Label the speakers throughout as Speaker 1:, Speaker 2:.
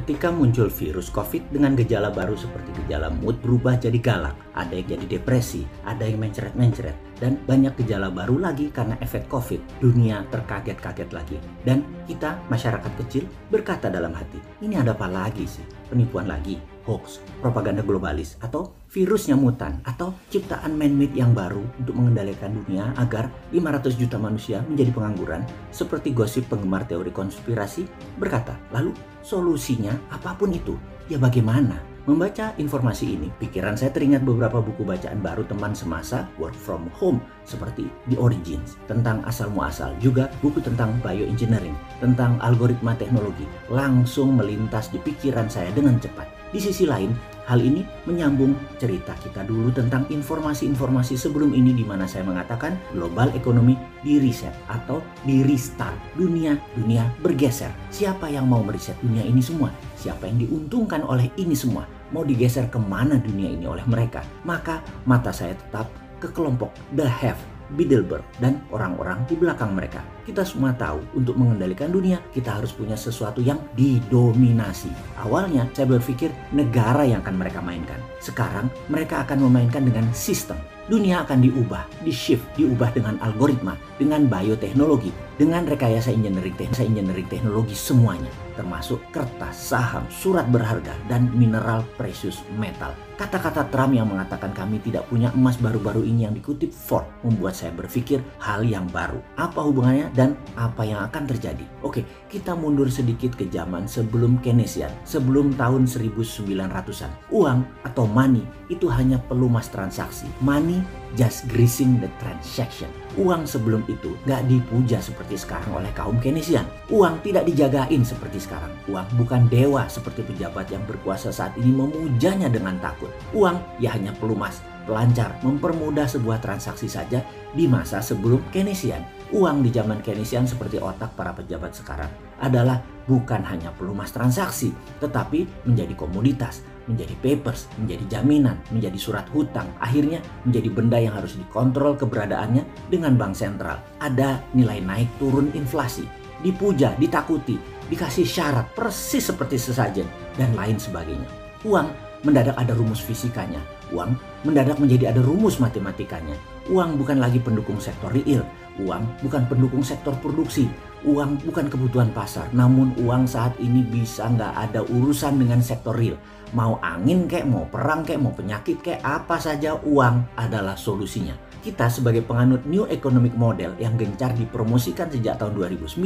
Speaker 1: Ketika muncul virus COVID dengan gejala baru seperti gejala mood berubah jadi galak, ada yang jadi depresi, ada yang mencret-mencret, dan banyak gejala baru lagi karena efek COVID. Dunia terkaget-kaget lagi. Dan kita, masyarakat kecil, berkata dalam hati, ini ada apa lagi sih? Penipuan lagi, hoax, propaganda globalis, atau virusnya mutan, atau ciptaan man-made yang baru untuk mengendalikan dunia agar 500 juta manusia menjadi pengangguran, seperti gosip penggemar teori konspirasi berkata. Lalu solusinya apapun itu, ya bagaimana? Membaca informasi ini, pikiran saya teringat beberapa buku bacaan baru teman semasa work from home seperti The Origins, tentang asal-muasal, juga buku tentang bioengineering, tentang algoritma teknologi, langsung melintas di pikiran saya dengan cepat. Di sisi lain, hal ini menyambung cerita kita dulu tentang informasi-informasi sebelum ini di mana saya mengatakan global ekonomi di reset atau di restart. Dunia bergeser. Siapa yang mau meriset dunia ini semua? Siapa yang diuntungkan oleh ini semua? Mau digeser kemana dunia ini oleh mereka? Maka mata saya tetap ke kelompok The Have, Bilderberg, dan orang-orang di belakang mereka. Kita semua tahu untuk mengendalikan dunia kita harus punya sesuatu yang didominasi. Awalnya saya berpikir negara yang akan mereka mainkan. Sekarang mereka akan memainkan dengan sistem. Dunia akan diubah dengan algoritma, dengan bioteknologi, dengan rekayasa engineering teknologi semuanya, termasuk kertas, saham, surat berharga, dan mineral precious metal. Kata-kata Trump yang mengatakan kami tidak punya emas baru-baru ini yang dikutip Ford membuat saya berpikir hal yang baru. Apa hubungannya dan apa yang akan terjadi? Oke, kita mundur sedikit ke zaman sebelum Keynesian, sebelum tahun 1900-an. Uang atau money itu hanya pelumas transaksi. Money just greasing the transaction. Uang sebelum itu gak dipuja seperti sekarang oleh kaum Keynesian. Uang tidak dijagain seperti sekarang. Uang bukan dewa seperti pejabat yang berkuasa saat ini memujanya dengan takut. Uang ya hanya pelumas, pelancar, mempermudah sebuah transaksi saja di masa sebelum Keynesian. Uang di zaman Keynesian seperti otak para pejabat sekarang adalah bukan hanya pelumas transaksi, tetapi menjadi komoditas, menjadi papers, menjadi jaminan, menjadi surat hutang, akhirnya menjadi benda yang harus dikontrol keberadaannya dengan bank sentral. Ada nilai naik turun inflasi, dipuja, ditakuti, dikasih syarat persis seperti sesajen, dan lain sebagainya. Uang mendadak ada rumus fisikanya, uang mendadak menjadi ada rumus matematikanya. Uang bukan lagi pendukung sektor real, uang bukan pendukung sektor produksi, uang bukan kebutuhan pasar, namun uang saat ini bisa nggak ada urusan dengan sektor real. Mau angin kek, mau perang kek, mau penyakit kek, apa saja uang adalah solusinya. Kita sebagai penganut New Economic Model yang gencar dipromosikan sejak tahun 2009,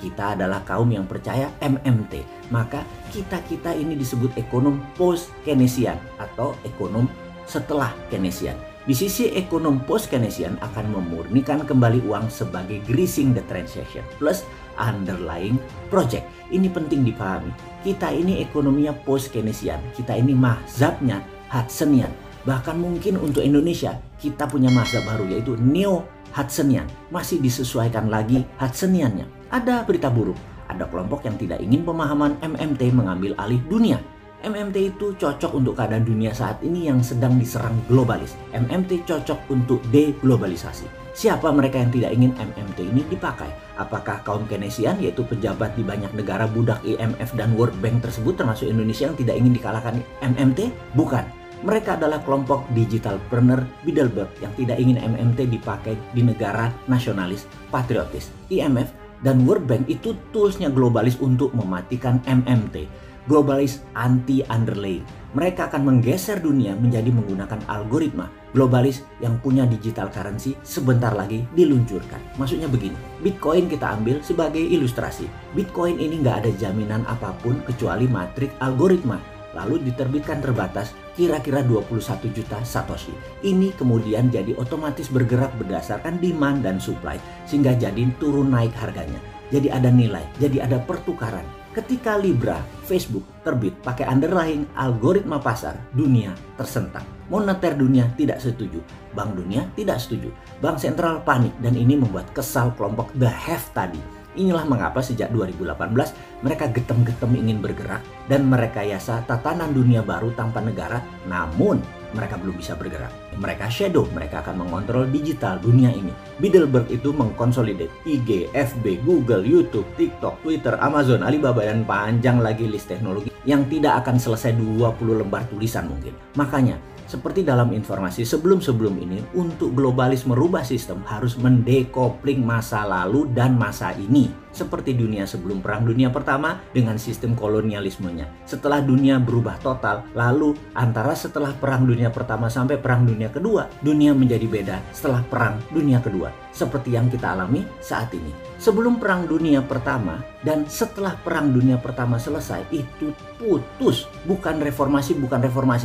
Speaker 1: kita adalah kaum yang percaya MMT. Maka kita ini disebut ekonom post-Keynesian atau ekonom setelah Keynesian. Di sisi ekonom post-Keynesian akan memurnikan kembali uang sebagai greasing the transaction plus underlying project. Ini penting dipahami. Kita ini ekonominya post-Keynesian. Kita ini mazhabnya Hudsonian. Bahkan mungkin untuk Indonesia kita punya mazhab baru yaitu Neo-Hudsonian. Masih disesuaikan lagi Hudsoniannya. Ada berita buruk. Ada kelompok yang tidak ingin pemahaman MMT mengambil alih dunia. MMT itu cocok untuk keadaan dunia saat ini yang sedang diserang globalis. MMT cocok untuk deglobalisasi. Siapa mereka yang tidak ingin MMT ini dipakai? Apakah kaum Keynesian, yaitu pejabat di banyak negara budak IMF dan World Bank tersebut termasuk Indonesia yang tidak ingin dikalahkan MMT? Bukan. Mereka adalah kelompok digitalpreneur Bilderberg yang tidak ingin MMT dipakai di negara nasionalis patriotis. IMF dan World Bank itu toolsnya globalis untuk mematikan MMT. Globalis anti-underlying. Mereka akan menggeser dunia menjadi menggunakan algoritma. Globalis yang punya digital currency sebentar lagi diluncurkan. Maksudnya begini, Bitcoin kita ambil sebagai ilustrasi. Bitcoin ini nggak ada jaminan apapun kecuali matrik algoritma. Lalu diterbitkan terbatas kira-kira 21 juta Satoshi. Ini kemudian jadi otomatis bergerak berdasarkan demand dan supply. Sehingga jadi turun naik harganya. Jadi ada nilai, jadi ada pertukaran. Ketika Libra, Facebook terbit pakai underlying algoritma pasar, dunia tersentak. Moneter dunia tidak setuju, Bank Dunia tidak setuju, Bank Sentral panik dan ini membuat kesal kelompok The Have tadi. Inilah mengapa sejak 2018 mereka getem-getem ingin bergerak dan merekayasa tatanan dunia baru tanpa negara, namun mereka belum bisa bergerak. Mereka shadow, mereka akan mengontrol digital dunia ini. Bilderberg itu mengkonsolidate IG, FB, Google, YouTube, TikTok, Twitter, Amazon, Alibaba, dan panjang lagi list teknologi yang tidak akan selesai 20 lembar tulisan mungkin. Makanya, seperti dalam informasi sebelum-sebelum ini, untuk globalis merubah sistem harus mendekopling masa lalu dan masa ini. Seperti dunia sebelum Perang Dunia Pertama dengan sistem kolonialismenya. Setelah dunia berubah total, lalu antara setelah Perang Dunia Pertama sampai Perang Dunia Kedua, dunia menjadi beda setelah Perang Dunia Kedua. Seperti yang kita alami saat ini. Sebelum Perang Dunia Pertama dan setelah Perang Dunia Pertama selesai, itu putus. Bukan reformasi,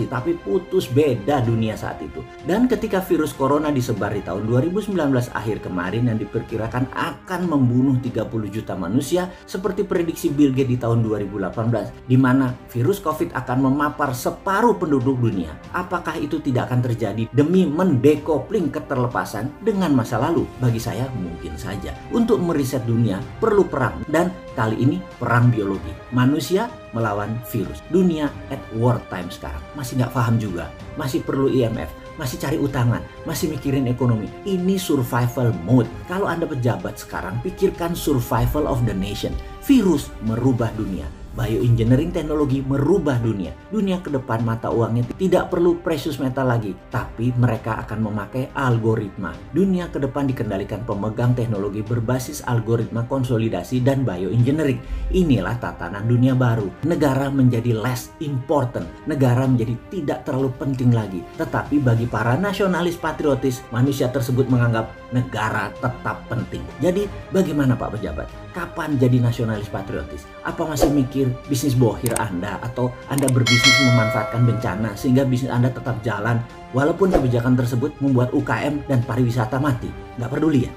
Speaker 1: tapi putus, beda dunia saat itu. Dan ketika virus corona disebar di tahun 2019 akhir kemarin yang diperkirakan akan membunuh 30 juta manusia seperti prediksi Bill Gates di tahun 2018, di mana virus COVID akan memapar separuh penduduk dunia. Apakah itu tidak akan terjadi demi mendekopling keterlepasan dengan masa lalu? Bagi saya mungkin saja. Untuk meriset dunia perlu perang, dan kali ini perang biologi. Manusia melawan virus. Dunia at war time sekarang. Masih nggak paham juga. Masih perlu IMF. Masih cari utangan, masih mikirin ekonomi. Ini survival mode. Kalau Anda pejabat sekarang, pikirkan survival of the nation. Virus merubah dunia. Bioengineering teknologi merubah dunia. Dunia ke depan mata uangnya tidak perlu precious metal lagi, tapi mereka akan memakai algoritma. Dunia ke depan dikendalikan pemegang teknologi berbasis algoritma konsolidasi dan bioengineering. Inilah tatanan dunia baru. Negara menjadi less important. Negara menjadi tidak terlalu penting lagi. Tetapi bagi para nasionalis patriotis, manusia tersebut menganggap negara tetap penting. Jadi bagaimana Pak Pejabat? Kapan jadi nasionalis patriotis? Apa masih mikir bisnis bohir Anda, atau Anda berbisnis memanfaatkan bencana sehingga bisnis Anda tetap jalan walaupun kebijakan tersebut membuat UKM dan pariwisata mati? Nggak peduli ya?